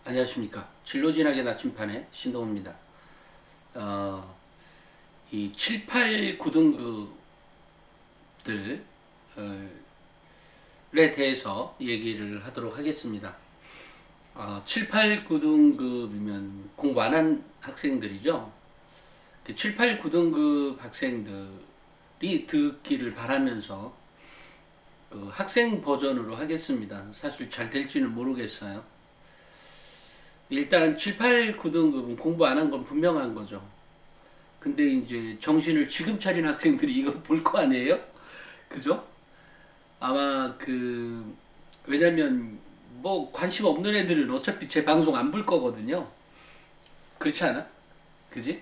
안녕하십니까. 진로진학의 나침판의 신동호입니다. 이 7, 8, 9등급들에 대해서 얘기를 하도록 하겠습니다. 7, 8, 9등급이면 공부 안 한 학생들이죠. 7, 8, 9등급 학생들이 듣기를 바라면서 그 학생 버전으로 하겠습니다. 사실 잘 될지는 모르겠어요. 일단 7, 8, 9등급은 공부 안 한 건 분명한 거죠. 근데 이제 정신을 지금 차린 학생들이 이걸 볼 거 아니에요? 그죠? 아마 왜냐면 뭐 관심 없는 애들은 어차피 제 방송 안 볼 거거든요. 그렇지 않아? 그지?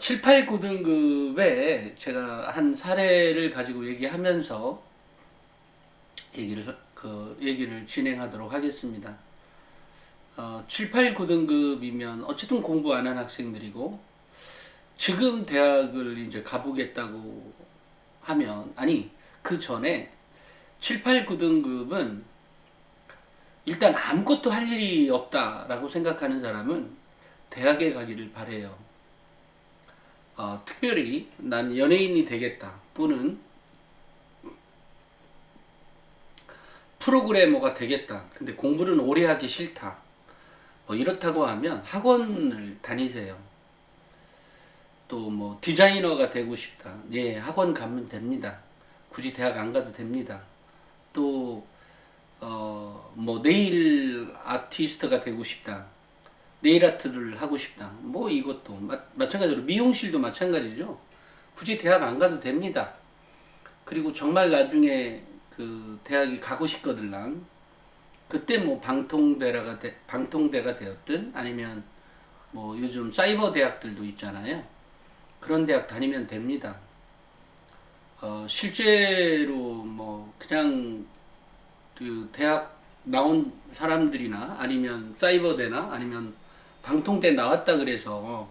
7, 8, 9등급에 제가 한 사례를 가지고 얘기하면서 얘기를 진행하도록 하겠습니다. 7, 8, 9등급이면 어쨌든 공부 안 한 학생들이고 지금 대학을 이제 가보겠다고 하면 그 전에 7, 8, 9등급은 일단 아무것도 할 일이 없다라고 생각하는 사람은 대학에 가기를 바래요. 특별히 난 연예인이 되겠다 또는 프로그래머가 되겠다. 근데 공부는 오래 하기 싫다. 이렇다고 하면 학원을 다니세요. 또 뭐 디자이너가 되고 싶다. 예, 학원 가면 됩니다. 굳이 대학 안 가도 됩니다. 또 뭐 네일 아티스트가 되고 싶다. 네일 아트를 하고 싶다. 뭐 이것도 마찬가지로 미용실도 마찬가지죠. 굳이 대학 안 가도 됩니다. 그리고 정말 나중에 그 대학이 가고 싶거들랑 그때 뭐 방통대가 되었든 아니면 뭐 요즘 사이버 대학들도 있잖아요. 그런 대학 다니면 됩니다. 실제로 뭐 그냥 그 대학 나온 사람들이나 아니면 사이버대나 아니면 방통대 나왔다 그래서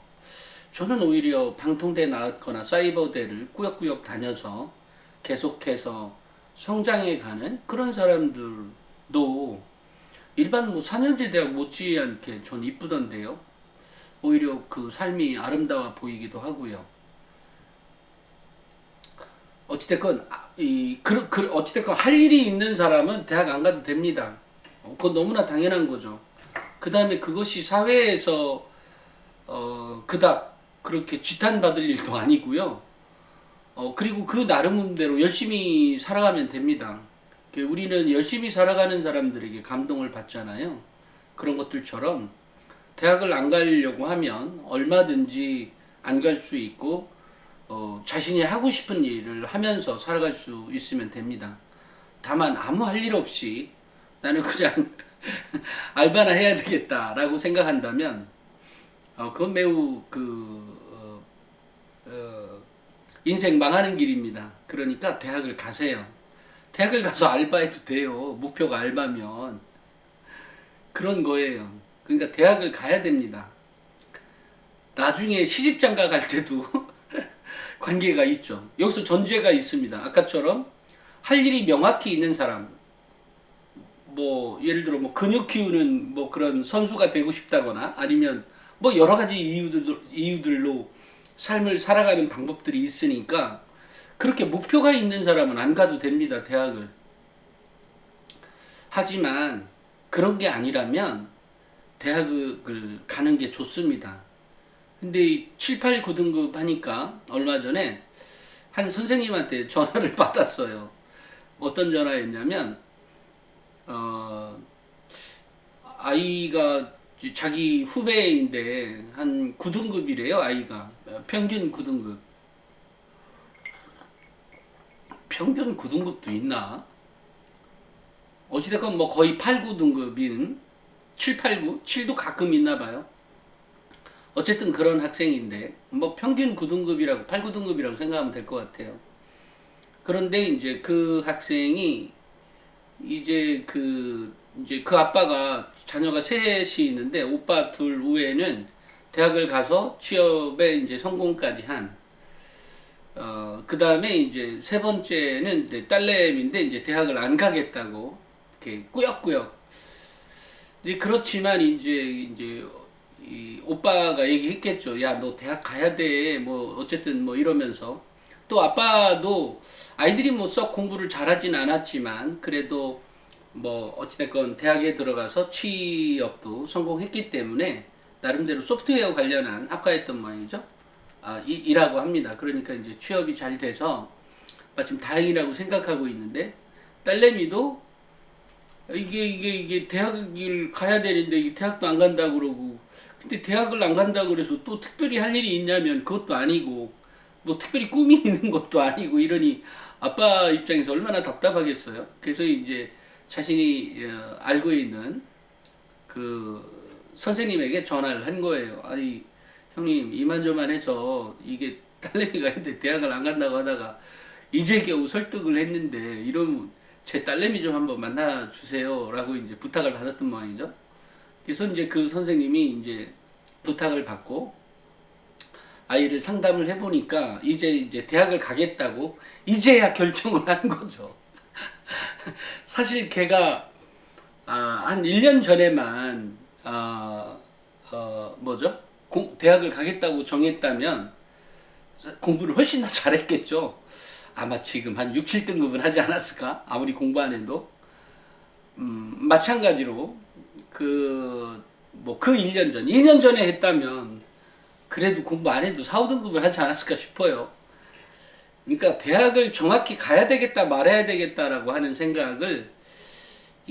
저는 오히려 방통대 나왔거나 사이버대를 꾸역꾸역 다녀서 계속해서 성장해 가는 그런 사람들도 일반 뭐 4년제 대학 못지않게 전 이쁘던데요. 오히려 그 삶이 아름다워 보이기도 하고요. 어찌됐건 어찌됐건 할 일이 있는 사람은 대학 안 가도 됩니다. 그건 너무나 당연한 거죠. 그 다음에 그것이 사회에서 그닥 그렇게 지탄받을 일도 아니고요. 그리고 그 나름대로 열심히 살아가면 됩니다. 우리는 열심히 살아가는 사람들에게 감동을 받잖아요. 그런 것들처럼 대학을 안 가려고 하면 얼마든지 안 갈 수 있고 자신이 하고 싶은 일을 하면서 살아갈 수 있으면 됩니다. 다만 아무 할 일 없이 나는 그냥 알바나 해야 되겠다라고 생각한다면 그건 매우 인생 망하는 길입니다. 그러니까 대학을 가세요. 대학을 가서 알바해도 돼요. 목표가 알바면 그런 거예요. 그러니까 대학을 가야 됩니다. 나중에 시집장가 갈 때도 관계가 있죠. 여기서 전제가 있습니다. 아까처럼 할 일이 명확히 있는 사람, 뭐 예를 들어 뭐 근육 키우는 뭐 그런 선수가 되고 싶다거나 아니면 뭐 여러 가지 이유들로 삶을 살아가는 방법들이 있으니까 그렇게 목표가 있는 사람은 안 가도 됩니다. 대학을. 하지만 그런 게 아니라면 대학을 가는 게 좋습니다. 근데 7, 8, 9등급 하니까 얼마 전에 한 선생님한테 전화를 받았어요. 어떤 전화였냐면 아이가 자기 후배인데 한 9등급이래요. 아이가 평균 9등급. 평균 9등급도 있나? 어찌됐건 뭐 거의 8, 9등급인 7, 8, 9? 7도 가끔 있나 봐요. 어쨌든 그런 학생인데 뭐 평균 9등급이라고 8, 9등급이라고 생각하면 될 것 같아요. 그런데 이제 그 학생이 이제 그 아빠가 자녀가 셋이 있는데 오빠 둘 외에는 대학을 가서 취업에 이제 성공까지 한 그 다음에 이제 세 번째는 이제 딸내미인데 이제 대학을 안 가겠다고 이렇게 꾸역꾸역 이제 그렇지만 이제 이 오빠가 얘기했겠죠. 야, 너 대학 가야 돼. 뭐 어쨌든 뭐 이러면서 또 아빠도 아이들이 뭐 썩 공부를 잘하진 않았지만 그래도 뭐 어찌됐건 대학에 들어가서 취업도 성공했기 때문에 나름대로 소프트웨어 관련한 학과였던 모양이죠. 이라고 합니다. 그러니까 이제 취업이 잘 돼서 마침 다행이라고 생각하고 있는데 딸내미도 이게 대학을 가야 되는데 이 대학도 안 간다고 그러고 근데 대학을 안 간다고 그래서 또 특별히 할 일이 있냐면 그것도 아니고 뭐 특별히 꿈이 있는 것도 아니고 이러니 아빠 입장에서 얼마나 답답하겠어요. 그래서 이제 자신이 알고 있는 그 선생님에게 전화를 한 거예요. 아니 형님 이만저만 해서 이게 딸내미가 있는데 대학을 안 간다고 하다가 이제 겨우 설득을 했는데 이러면 제 딸내미 좀 한번 만나 주세요라고 이제 부탁을 받았던 모양이죠. 그래서 이제 그 선생님이 이제 부탁을 받고 아이를 상담을 해보니까 이제 대학을 가겠다고 이제야 결정을 한 거죠. 사실 걔가 한 1년 전에만 뭐죠? 대학을 가겠다고 정했다면 공부를 훨씬 더 잘했겠죠. 아마 지금 한 6, 7등급은 하지 않았을까? 아무리 공부 안 해도. 마찬가지로 그 1년 전, 2년 전에 했다면 그래도 공부 안 해도 4, 5등급을 하지 않았을까 싶어요. 그러니까 대학을 정확히 가야 되겠다 말아야 되겠다라고 하는 생각을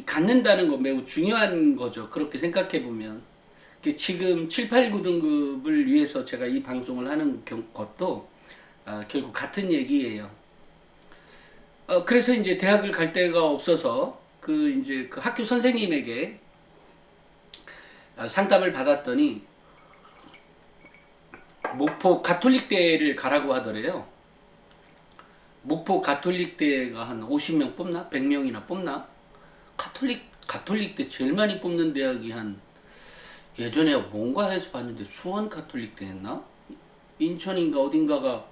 갖는다는 건 매우 중요한 거죠. 그렇게 생각해 보면. 지금 7, 8, 9등급을 위해서 제가 이 방송을 하는 것도 결국 같은 얘기예요. 그래서 이제 대학을 갈 데가 없어서 이제 그 학교 선생님에게 상담을 받았더니 목포 가톨릭대를 가라고 하더래요. 목포 가톨릭대가 한 50명 뽑나? 100명이나 뽑나? 가톨릭대 제일 많이 뽑는 대학이 예전에 뭔가 해서 봤는데 수원 가톨릭대였나? 인천인가 어딘가가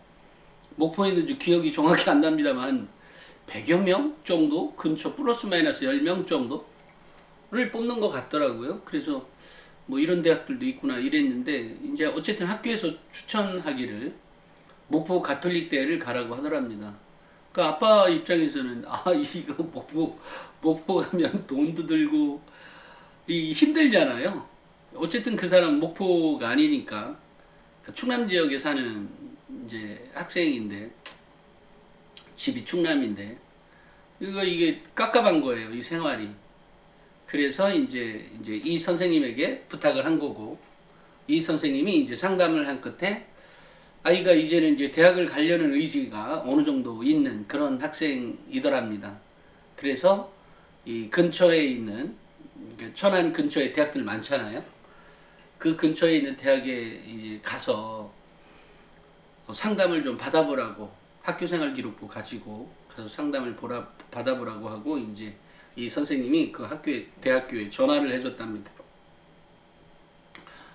목포에 있는지 기억이 정확히 안 납니다만 100여 명 정도? 근처 플러스 마이너스 10명 정도를 뽑는 것 같더라고요. 그래서 뭐 이런 대학들도 있구나 이랬는데 이제 어쨌든 학교에서 추천하기를 목포 가톨릭대를 가라고 하더랍니다. 그 아빠 입장에서는 이거 목포 가면 돈도 들고 힘들잖아요. 어쨌든 그 사람 목포가 아니니까 충남 지역에 사는 이제 학생인데 집이 충남인데 이게 깝깝한 거예요, 이 생활이. 그래서 이제 이 선생님에게 부탁을 한 거고 이 선생님이 이제 상담을 한 끝에 아이가 이제는 이제 대학을 가려는 의지가 어느 정도 있는 그런 학생이더랍니다. 그래서 이 근처에 있는 천안 근처에 대학들 많잖아요. 그 근처에 있는 대학에 이제 가서 상담을 좀 받아보라고 학교생활 기록부 가지고 가서 상담을 받아보라고 하고 이제 이 선생님이 그 대학교에 전화를 해줬답니다.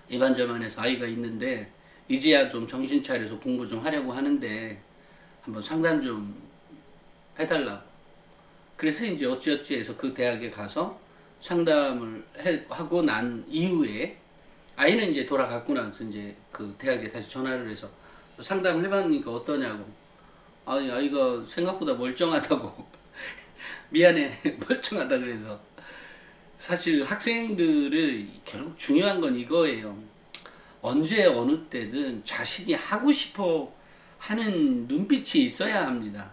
이반저반해서 아이가 있는데 이제야 좀 정신 차려서 공부 좀 하려고 하는데 한번 상담 좀 해달라고. 그래서 이제 어찌어찌 해서 그 대학에 가서 상담을 하고 난 이후에 아이는 이제 돌아갔고 나서 이제 그 대학에 다시 전화를 해서 상담을 해봤으니까 어떠냐고. 아니, 아이가 생각보다 멀쩡하다고. 미안해, 멀쩡하다 그래서. 사실 학생들을 결국 중요한 건 이거예요. 언제 어느 때든 자신이 하고 싶어 하는 눈빛이 있어야 합니다.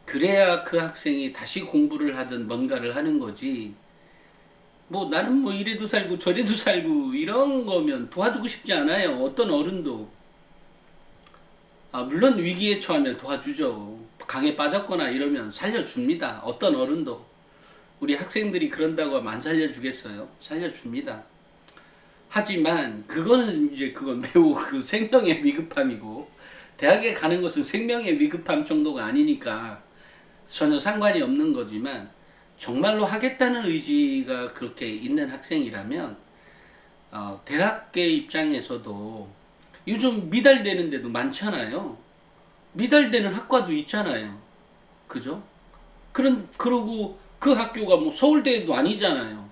그래야 그 학생이 다시 공부를 하든 뭔가를 하는 거지. 뭐 나는 뭐 이래도 살고 저래도 살고 이런 거면 도와주고 싶지 않아요. 어떤 어른도. 물론 위기에 처하면 도와주죠. 강에 빠졌거나 이러면 살려줍니다. 어떤 어른도. 우리 학생들이 그런다고 하면 안 살려주겠어요? 살려줍니다. 하지만 그건 매우 그 생명의 위급함이고 대학에 가는 것은 생명의 위급함 정도가 아니니까 전혀 상관이 없는 거지만 정말로 하겠다는 의지가 그렇게 있는 학생이라면 대학계 입장에서도 요즘 미달되는 데도 많잖아요. 미달되는 학과도 있잖아요. 그죠? 그러고 그 학교가 뭐 서울대도 아니잖아요.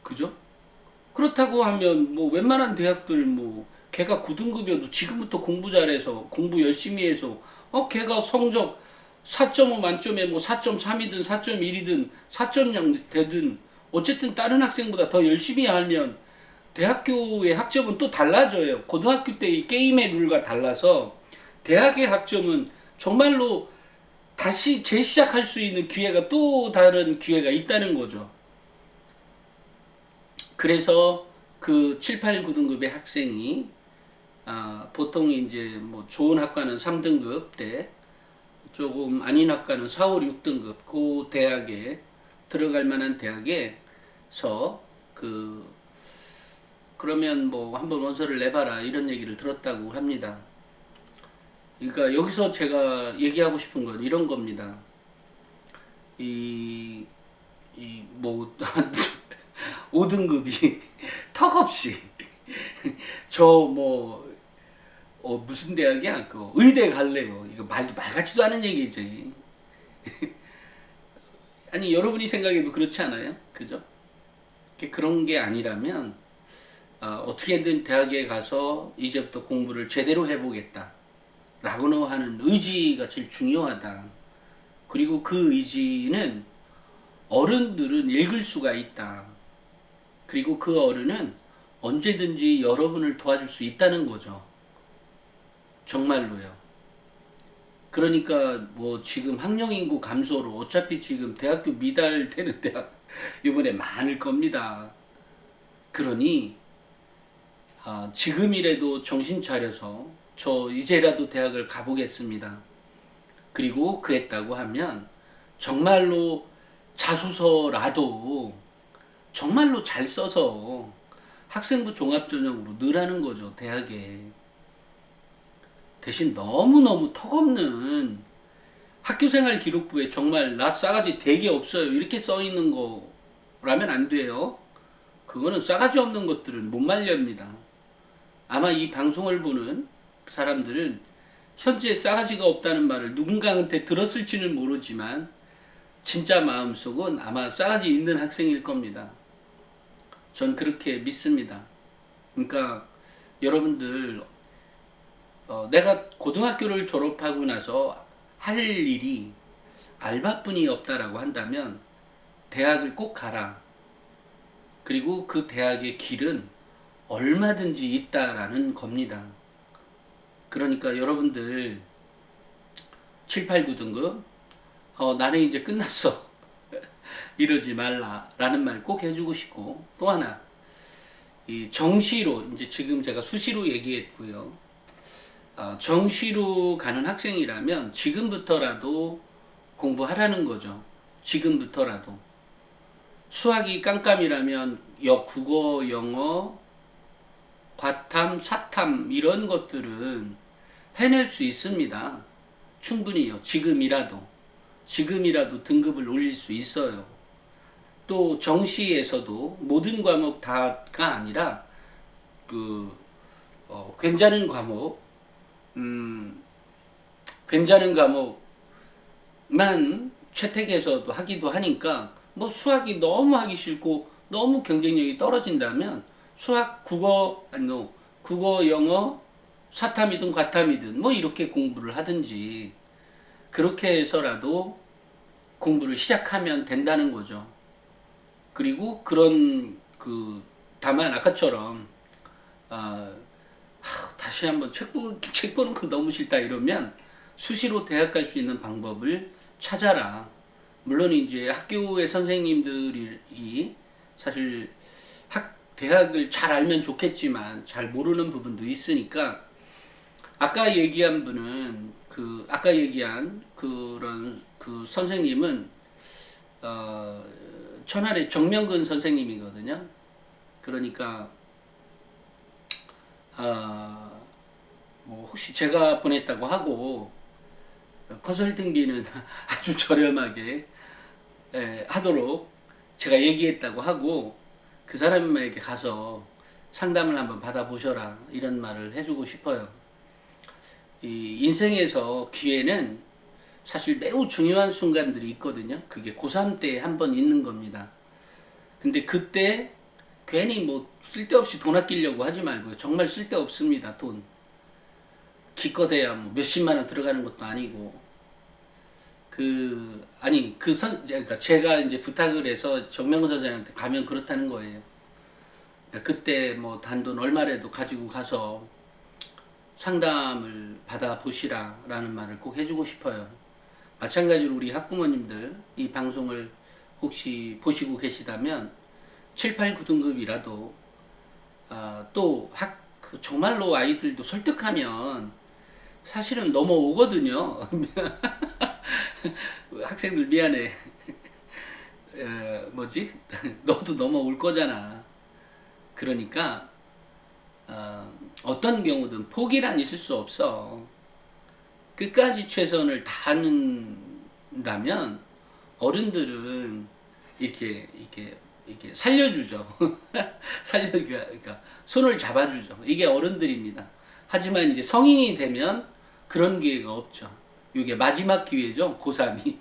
그죠? 그렇다고 하면 뭐 웬만한 대학들 뭐 걔가 9등급이어도 지금부터 공부 잘해서 공부 열심히 해서 걔가 성적 4.5 만점에 뭐 4.3이든 4.1이든 4.0 되든 어쨌든 다른 학생보다 더 열심히 하면 대학교의 학점은 또 달라져요. 고등학교 때의 게임의 룰과 달라서 대학의 학점은 정말로 다시 재시작할 수 있는 기회가 또 다른 기회가 있다는 거죠. 그래서 그 7, 8, 9등급의 학생이 보통 이제 뭐 좋은 학과는 3등급 때 조금 아닌 학과는 4, 5, 6등급 그 대학에 들어갈 만한 대학에서 그러면 뭐 한번 원서를 내봐라 이런 얘기를 들었다고 합니다. 그러니까 여기서 제가 얘기하고 싶은 건 이런 겁니다. 뭐 5등급이 턱없이 무슨 대학이야? 의대 갈래요. 이거 말 같지도 않은 얘기지. 아니, 여러분이 생각해도 그렇지 않아요? 그죠? 그런 게 아니라면, 어떻게든 대학에 가서 이제부터 공부를 제대로 해보겠다. 라고 하는 의지가 제일 중요하다. 그리고 그 의지는 어른들은 읽을 수가 있다. 그리고 그 어른은 언제든지 여러분을 도와줄 수 있다는 거죠. 정말로요. 그러니까 뭐 지금 학령 인구 감소로 어차피 지금 대학교 미달되는 대학 이번에 많을 겁니다. 그러니 지금이라도 정신 차려서 저 이제라도 대학을 가보겠습니다. 그리고 그랬다고 하면 정말로 자소서라도 정말로 잘 써서 학생부 종합전형으로 넣으라는 거죠. 대학에. 대신 너무너무 턱없는 학교생활 기록부에 정말 나 싸가지 되게 없어요 이렇게 써있는 거라면 안 돼요. 그거는 싸가지 없는 것들은 못 말렵니다. 아마 이 방송을 보는 사람들은 현재 싸가지가 없다는 말을 누군가한테 들었을지는 모르지만 진짜 마음속은 아마 싸가지 있는 학생일 겁니다. 전 그렇게 믿습니다. 그러니까 여러분들 내가 고등학교를 졸업하고 나서 할 일이 알바뿐이 없다라고 한다면 대학을 꼭 가라. 그리고 그 대학의 길은 얼마든지 있다라는 겁니다. 그러니까 여러분들 7, 8, 9등급 나는 이제 끝났어. 이러지 말라라는 말 꼭 해주고 싶고, 또 하나 이 정시로 이제 지금 제가 수시로 얘기했고요. 정시로 가는 학생이라면 지금부터라도 공부하라는 거죠. 지금부터라도. 수학이 깜깜이라면 국어, 영어, 과탐, 사탐 이런 것들은 해낼 수 있습니다. 충분히요. 지금이라도 등급을 올릴 수 있어요. 또 정시에서도 모든 과목 다가 아니라 괜찮은 과목 괜찮은 과목만 채택해서도 하기도 하니까 뭐 수학이 너무 하기 싫고 너무 경쟁력이 떨어진다면 수학, 국어, 영어, 사탐이든 과탐이든 뭐 이렇게 공부를 하든지 그렇게 해서라도 공부를 시작하면 된다는 거죠. 그리고 다만 아까처럼 다시 한번 책 보는 건 너무 싫다 이러면 수시로 대학 갈 수 있는 방법을 찾아라. 물론 이제 학교의 선생님들이 사실 대학을 잘 알면 좋겠지만 잘 모르는 부분도 있으니까 아까 얘기한 분은 아까 얘기한 그런 선생님은 천안의 정명근 선생님이거든요. 그러니까 뭐 혹시 제가 보냈다고 하고 컨설팅비는 아주 저렴하게 하도록 제가 얘기했다고 하고 그 사람에게 가서 상담을 한번 받아보셔라 이런 말을 해주고 싶어요. 이 인생에서 기회는 사실 매우 중요한 순간들이 있거든요. 그게 고3 때 한번 있는 겁니다. 근데 그때 괜히 뭐 쓸데없이 돈 아끼려고 하지 말고요. 정말 쓸데없습니다. 돈. 기껏해야 뭐 몇십만 원 들어가는 것도 아니고. 그러니까 제가 이제 부탁을 해서 정명근 선생한테 가면 그렇다는 거예요. 그러니까 그때 뭐 단돈 얼마라도 가지고 가서 상담을 받아 보시라라는 말을 꼭 해주고 싶어요. 마찬가지로 우리 학부모님들 이 방송을 혹시 보시고 계시다면 7, 8, 9등급이라도 정말로 아이들도 설득하면 사실은 넘어오거든요. 학생들 미안해. 뭐지? 너도 넘어올 거잖아. 그러니까 어떤 경우든 포기란 있을 수 없어. 끝까지 최선을 다한다면 어른들은 이렇게 살려주죠. 그러니까 손을 잡아주죠. 이게 어른들입니다. 하지만 이제 성인이 되면 그런 기회가 없죠. 이게 마지막 기회죠. 고3이.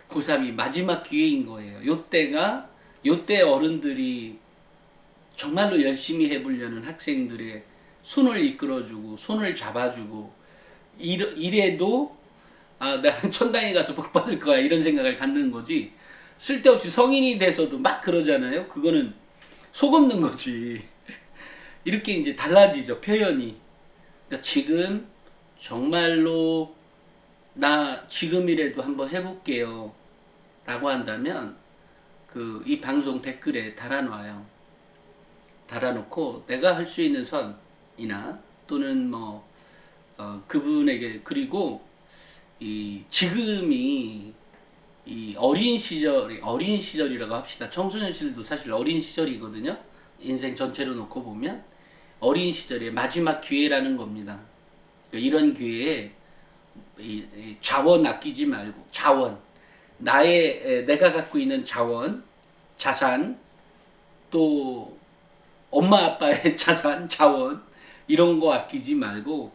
고3이 마지막 기회인 거예요. 요때 어른들이 정말로 열심히 해보려는 학생들의 손을 이끌어주고 손을 잡아주고 이래도 나는 천당에 가서 복 받을 거야 이런 생각을 갖는 거지. 쓸데없이 성인이 돼서도 막 그러잖아요. 그거는 속 없는 거지. 이렇게 이제 달라지죠, 표현이. 그러니까 지금 정말로 나 지금이라도 한번 해볼게요 라고 한다면 이 방송 댓글에 달아놔요. 달아놓고 내가 할 수 있는 선이나 또는 그분에게, 그리고 지금이 이 어린 시절이라고 합시다. 청소년 시절도 사실 어린 시절이거든요. 인생 전체로 놓고 보면 어린 시절의 마지막 기회라는 겁니다. 그러니까 이런 기회에 자원 아끼지 말고, 내가 갖고 있는 자원, 자산, 또 엄마 아빠의 자원 이런 거 아끼지 말고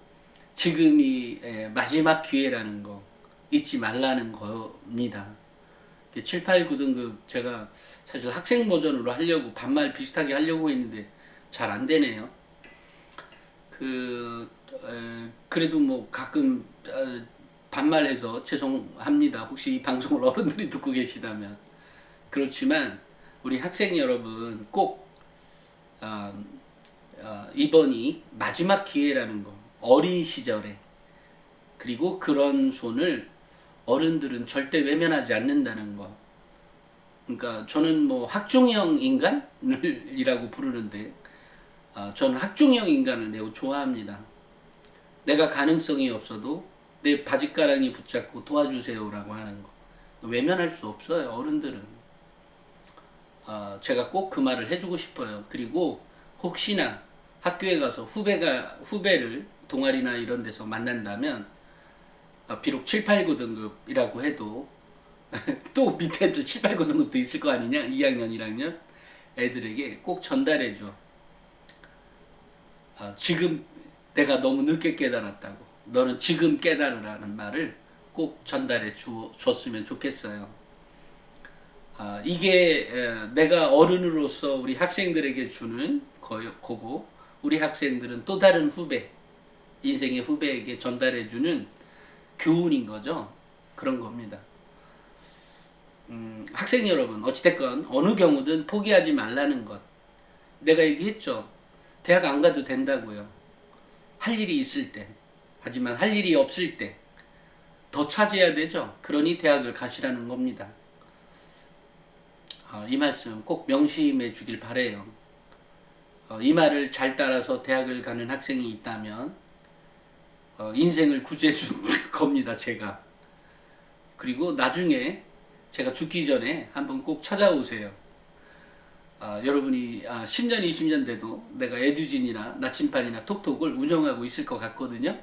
지금이 마지막 기회라는 거 잊지 말라는 겁니다. 7, 8, 9등급 제가 사실 학생 버전으로 하려고 반말 비슷하게 하려고 했는데 잘 안 되네요. 그래도 뭐 가끔 반말해서 죄송합니다. 혹시 이 방송을 어른들이 듣고 계시다면. 그렇지만 우리 학생 여러분 꼭 이번이 마지막 기회라는 거, 어린 시절에. 그리고 그런 손을 어른들은 절대 외면하지 않는다는 거. 그러니까 저는 뭐 학종형 인간이라고 부르는데 저는 학종형 인간을 매우 좋아합니다. 내가 가능성이 없어도 내 바짓가랑이 붙잡고 도와주세요라고 하는 거. 외면할 수 없어요, 어른들은. 제가 꼭 그 말을 해주고 싶어요. 그리고 혹시나 학교에 가서 후배를 동아리나 이런 데서 만난다면 비록 7, 8, 9등급이라고 해도 또 밑에 애들 7, 8, 9등급도 있을 거 아니냐? 2학년, 1학년 애들에게 꼭 전달해줘. 지금 내가 너무 늦게 깨달았다고. 너는 지금 깨달으라는 말을 꼭 전달해 줬으면 좋겠어요. 이게 내가 어른으로서 우리 학생들에게 주는 거고, 우리 학생들은 또 다른 인생의 후배에게 전달해주는 교훈인 거죠. 그런 겁니다. 학생 여러분, 어찌됐건 어느 경우든 포기하지 말라는 것. 내가 얘기했죠. 대학 안 가도 된다고요. 할 일이 있을 때. 하지만 할 일이 없을 때 더 찾아야 되죠. 그러니 대학을 가시라는 겁니다. 이 말씀 꼭 명심해 주길 바래요. 이 말을 잘 따라서 대학을 가는 학생이 있다면 인생을 구제해 준 겁니다, 제가. 그리고 나중에 제가 죽기 전에 한번 꼭 찾아오세요. 여러분이 10년, 20년 돼도 내가 에듀진이나 나침반이나 톡톡을 운영하고 있을 것 같거든요.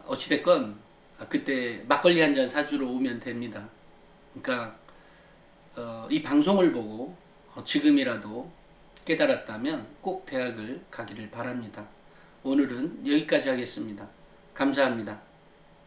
어찌됐건 그때 막걸리 한 잔 사주러 오면 됩니다. 그러니까 이 방송을 보고 지금이라도 깨달았다면 꼭 대학을 가기를 바랍니다. 오늘은 여기까지 하겠습니다. 감사합니다.